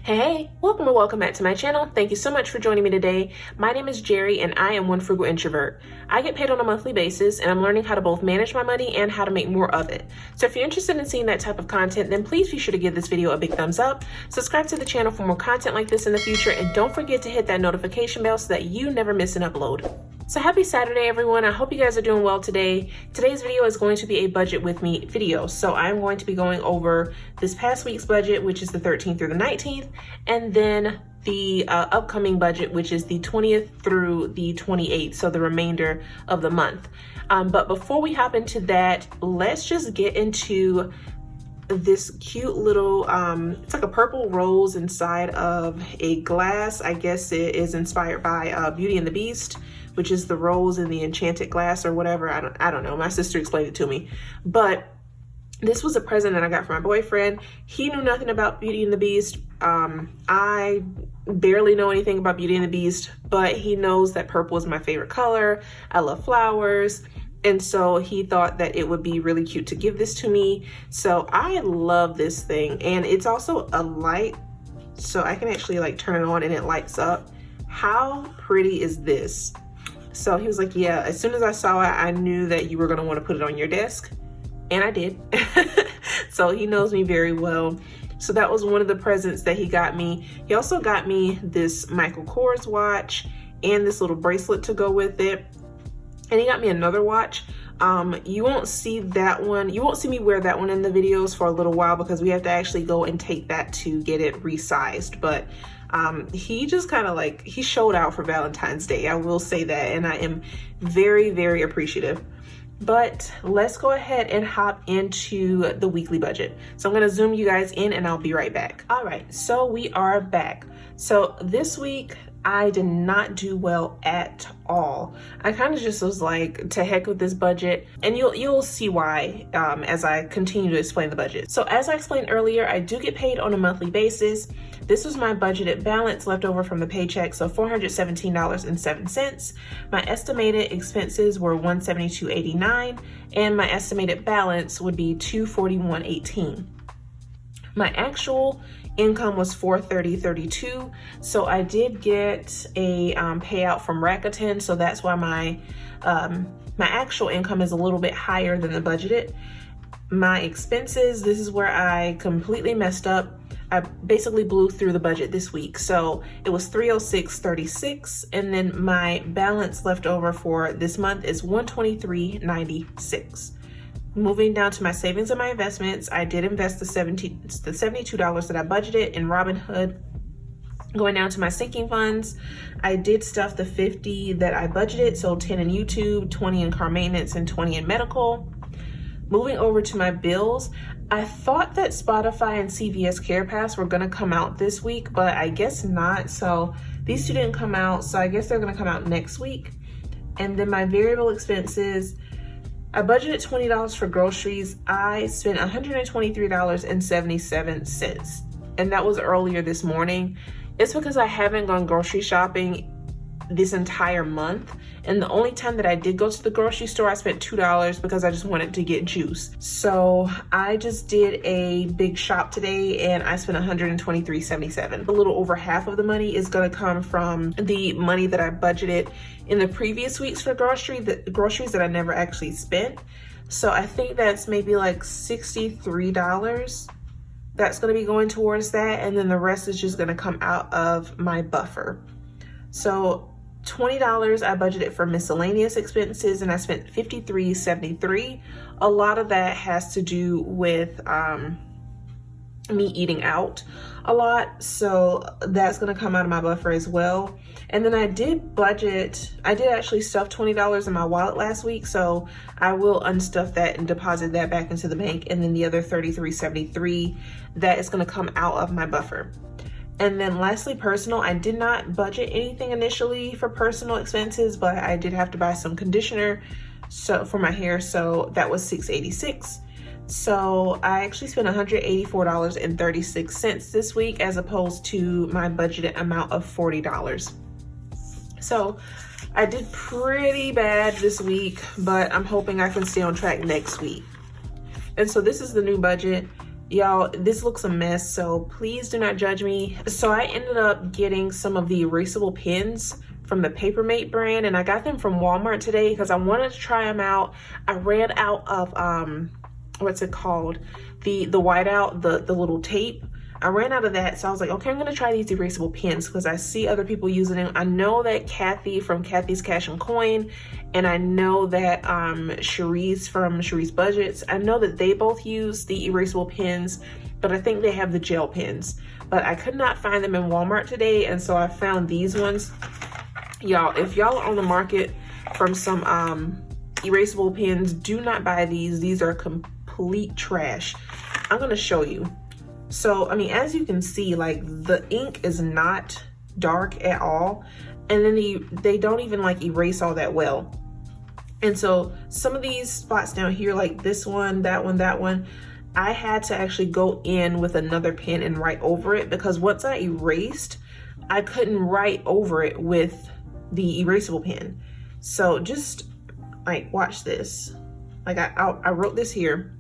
Hey, welcome back to my channel. Thank you so much for joining me today. My name is Jerry and I am one frugal introvert. I get paid on a monthly basis and I'm learning how to both manage my money and how to make more of it. So if you're interested in seeing that type of content, then please be sure to give this video a big thumbs up, subscribe to the channel for more content like this in the future, and don't forget to hit that notification bell so that you never miss an upload. So happy Saturday, everyone. I hope you guys are doing well today. Today's video is going to be a budget with me video. So I'm going to be going over this past week's budget, which is the 13th through the 19th, and then the upcoming budget, which is the 20th through the 28th, so the remainder of the month. But before we hop into that, let's just get into this cute little, it's like a purple rose inside of a glass. I guess it is inspired by Beauty and the Beast, which is the rose in the enchanted glass or whatever. I don't know. My sister explained it to me. But this was a present that I got for my boyfriend. He knew nothing about Beauty and the Beast. I barely know anything about Beauty and the Beast, but he knows that purple is my favorite color. I love flowers. And so he thought that it would be really cute to give this to me. So I love this thing. And it's also a light, so I can actually like turn it on and it lights up. How pretty is this? So he was like, yeah, as soon as I saw it, I knew that you were gonna wanna put it on your desk. And I did. So he knows me very well. So that was one of the presents that he got me. He also got me this Michael Kors watch and this little bracelet to go with it. And he got me another watch. You won't see that one. You won't see me wear that one in the videos for a little while because we have to actually go and take that to get it resized. But he just kind of like, he showed out for Valentine's Day. I will say that. And I am very, very appreciative. But let's go ahead and hop into the weekly budget. So I'm going to zoom you guys in and I'll be right back. All right, so we are back. So this week, I did not do well at all. I kind of just was like, to heck with this budget, and you'll see why as I continue to explain the budget. So as I explained earlier, I do get paid on a monthly basis. This was my budgeted balance left over from the paycheck, so $417.07. My estimated expenses were $172.89, and my estimated balance would be $241.18. My actual income was $430.32, so I did get a payout from Rakuten, so that's why my actual income is a little bit higher than the budgeted. My expenses, this is where I completely messed up. I basically blew through the budget this week, so it was $306.36, and then my balance left over for this month is $123.96. Moving down to my savings and my investments, I did invest the $72 that I budgeted in Robinhood. Going down to my sinking funds, I did stuff the $50 that I budgeted, so 10 in YouTube, 20 in car maintenance, and 20 in medical. Moving over to my bills, I thought that Spotify and CVS Care Pass were gonna come out this week, but I guess not. So these two didn't come out, so I guess they're gonna come out next week. And then my variable expenses, I budgeted $20 for groceries. I spent $123.77, and that was earlier this morning. It's because I haven't gone grocery shopping this entire month, and the only time that I did go to the grocery store, I spent $2 because I just wanted to get juice. So I just did a big shop today and I spent $123.77. A little over half of the money is going to come from the money that I budgeted in the previous weeks for groceries that I never actually spent. So I think that's maybe like $63 that's going to be going towards that, and then the rest is just going to come out of my buffer. So $20 I budgeted for miscellaneous expenses, and I spent $53.73. A lot of that has to do with me eating out a lot, so that's going to come out of my buffer as well. And then I did actually stuff $20 in my wallet last week, so I will unstuff that and deposit that back into the bank, and then the other $33.73 that is going to come out of my buffer. And then lastly, personal. I did not budget anything initially for personal expenses, but I did have to buy some conditioner for my hair, so that was $6.86. So I actually spent $184.36 this week as opposed to my budgeted amount of $40. So I did pretty bad this week, but I'm hoping I can stay on track next week. And so this is the new budget. Y'all, this looks a mess, so please do not judge me. So I ended up getting some of the erasable pens from the Papermate brand, and I got them from Walmart today because I wanted to try them out. I ran out of what's it called, the whiteout, the little tape. I ran out of that, so I was like, okay, I'm gonna try these erasable pens because I see other people using them. I know that Kathy from Kathy's Cash and Coin, and I know that Cherise from Cherise Budgets, I know that they both use the erasable pens, but I think they have the gel pens. But I could not find them in Walmart today, and so I found these ones. Y'all, if y'all are on the market from some erasable pens, do not buy these. These are complete trash. I'm gonna show you. So, I mean, as you can see, like the ink is not dark at all. And then they don't even like erase all that well. And so some of these spots down here, like this one, that one, I had to actually go in with another pen and write over it because once I erased, I couldn't write over it with the erasable pen. So just like, watch this. Like I wrote this here.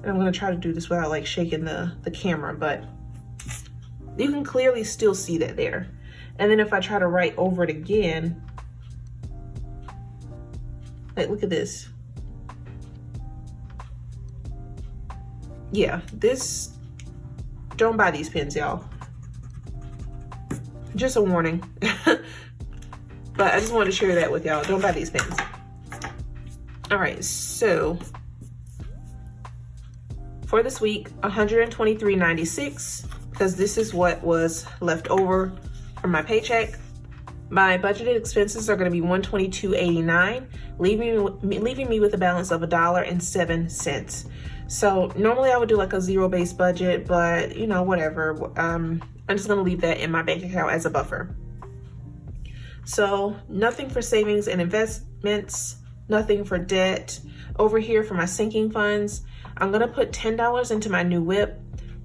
And I'm gonna try to do this without like shaking the camera, but you can clearly still see that there. And then if I try to write over it again, like look at this. Yeah, don't buy these pens, y'all. Just a warning. But I just wanted to share that with y'all. Don't buy these pens. All right, so for this week, $123.96, because this is what was left over from my paycheck. My budgeted expenses are going to be $122.89, leaving me with a balance of $1.07. So normally I would do like a zero-based budget, but you know, whatever. I'm just going to leave that in my bank account as a buffer. So nothing for savings and investments, nothing for debt. Over here for my sinking funds, I'm gonna put $10 into my new whip,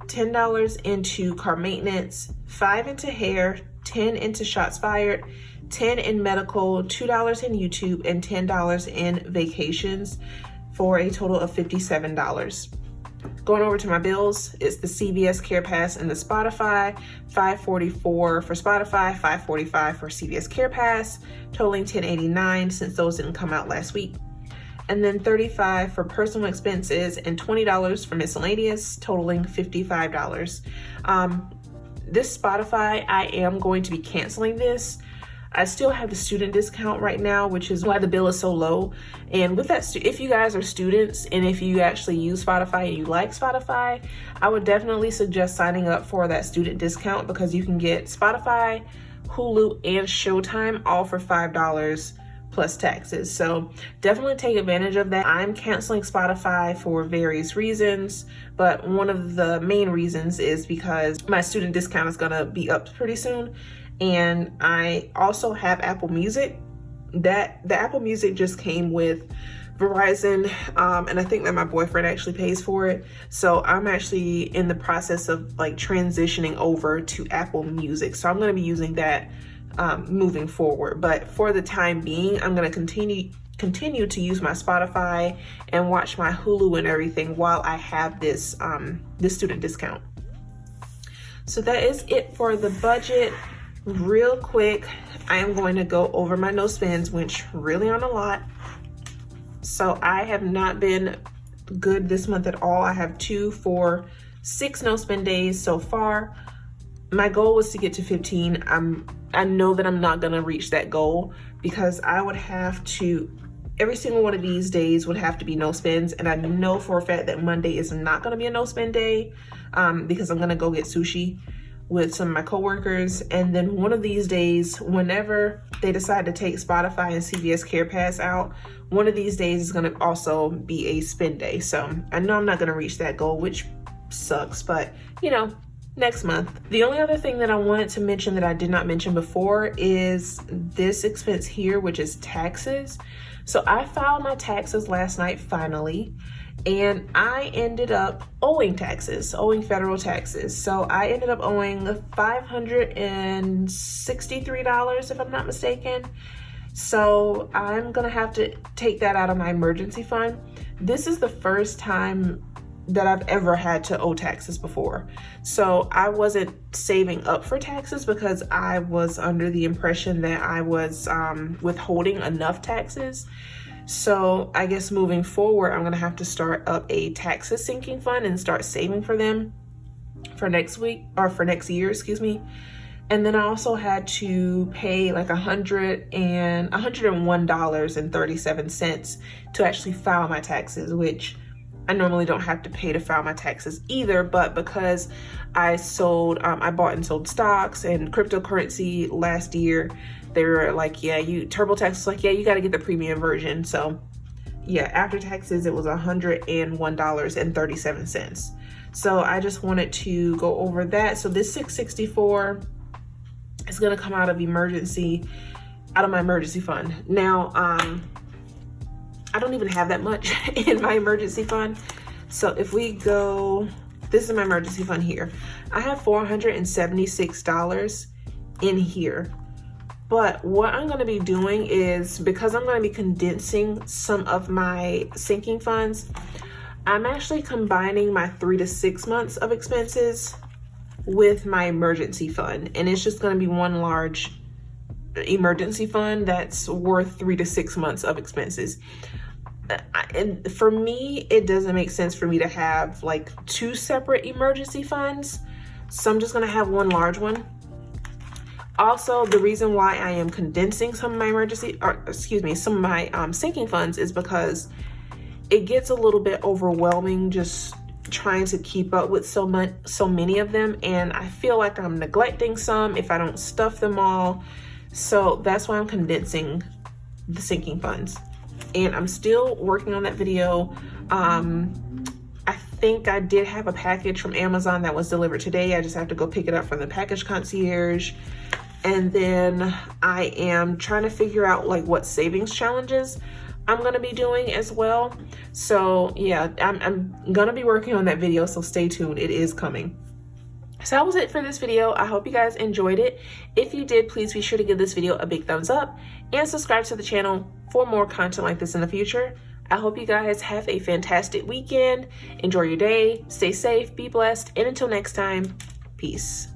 $10 into car maintenance, $5 into hair, $10 into shots fired, $10 in medical, $2 in YouTube, and $10 in vacations for a total of $57. Going over to my bills, it's the CVS Care Pass and the Spotify, $544 for Spotify, $545 for CVS Care Pass, totaling $10.89 since those didn't come out last week. And then $35 for personal expenses and $20 for miscellaneous, totaling $55. This Spotify, I am going to be canceling this. I still have the student discount right now, which is why the bill is so low. And with that, if you guys are students and if you actually use Spotify and you like Spotify, I would definitely suggest signing up for that student discount because you can get Spotify, Hulu, and Showtime all for $5 plus taxes. So definitely take advantage of that. I'm canceling Spotify for various reasons, but one of the main reasons is because my student discount is gonna be up pretty soon. And I also have Apple Music. The Apple Music just came with Verizon, and I think that my boyfriend actually pays for it. So I'm actually in the process of like transitioning over to Apple Music. So I'm gonna be using that moving forward. But for the time being, I'm gonna continue to use my Spotify and watch my Hulu and everything while I have this student discount. So that is it for the budget. Real quick, I am going to go over my no spends, which really aren't a lot. So I have not been good this month at all. I have 2, 4, 6 no spend days so far. My goal was to get to 15. I know that I'm not gonna reach that goal because I would have to, every single one of these days would have to be no spends. And I know for a fact that Monday is not gonna be a no spend day because I'm gonna go get sushi with some of my coworkers. And then one of these days, whenever they decide to take Spotify and CVS Care Pass out, one of these days is gonna also be a spend day. So I know I'm not gonna reach that goal, which sucks, but you know, next month. The only other thing that I wanted to mention that I did not mention before is this expense here, which is taxes. So I filed my taxes last night finally, and I ended up owing federal taxes. So I ended up owing $563 if I'm not mistaken. So I'm gonna have to take that out of my emergency fund this is the first time that I've ever had to owe taxes before. So I wasn't saving up for taxes because I was under the impression that I was withholding enough taxes. So I guess moving forward, I'm gonna have to start up a taxes sinking fund and start saving for them for next week, or for next year, excuse me. And then I also had to pay like $101.37 to actually file my taxes, which I normally don't have to pay to file my taxes either, but because I bought and sold stocks and cryptocurrency last year, they were like, yeah, TurboTax was like, yeah, you got to get the premium version. So yeah, after taxes, it was $101.37. So I just wanted to go over that. So this $664 is going to come out of my emergency fund. Now, I don't even have that much in my emergency fund. So if we go, this is my emergency fund here. I have $476 in here. But what I'm going to be doing is, because I'm going to be condensing some of my sinking funds, I'm actually combining my 3 to 6 months of expenses with my emergency fund. And it's just going to be one large emergency fund that's worth 3 to 6 months of expenses. And for me, it doesn't make sense for me to have like 2 separate emergency funds. So I'm just going to have one large one. Also, the reason why I am condensing some of my sinking funds is because it gets a little bit overwhelming just trying to keep up with so many of them, and I feel like I'm neglecting some if I don't stuff them all. So that's why I'm condensing the sinking funds, and I'm still working on that video. I think I did have a package from Amazon that was delivered today. I just have to go pick it up from the package concierge. And then I am trying to figure out like what savings challenges I'm gonna be doing as well. So yeah, I'm gonna be working on that video, so stay tuned, it is coming. So that was it for this video. I hope you guys enjoyed it. If you did, please be sure to give this video a big thumbs up and subscribe to the channel for more content like this in the future. I hope you guys have a fantastic weekend. Enjoy your day, stay safe, be blessed, and until next time, peace.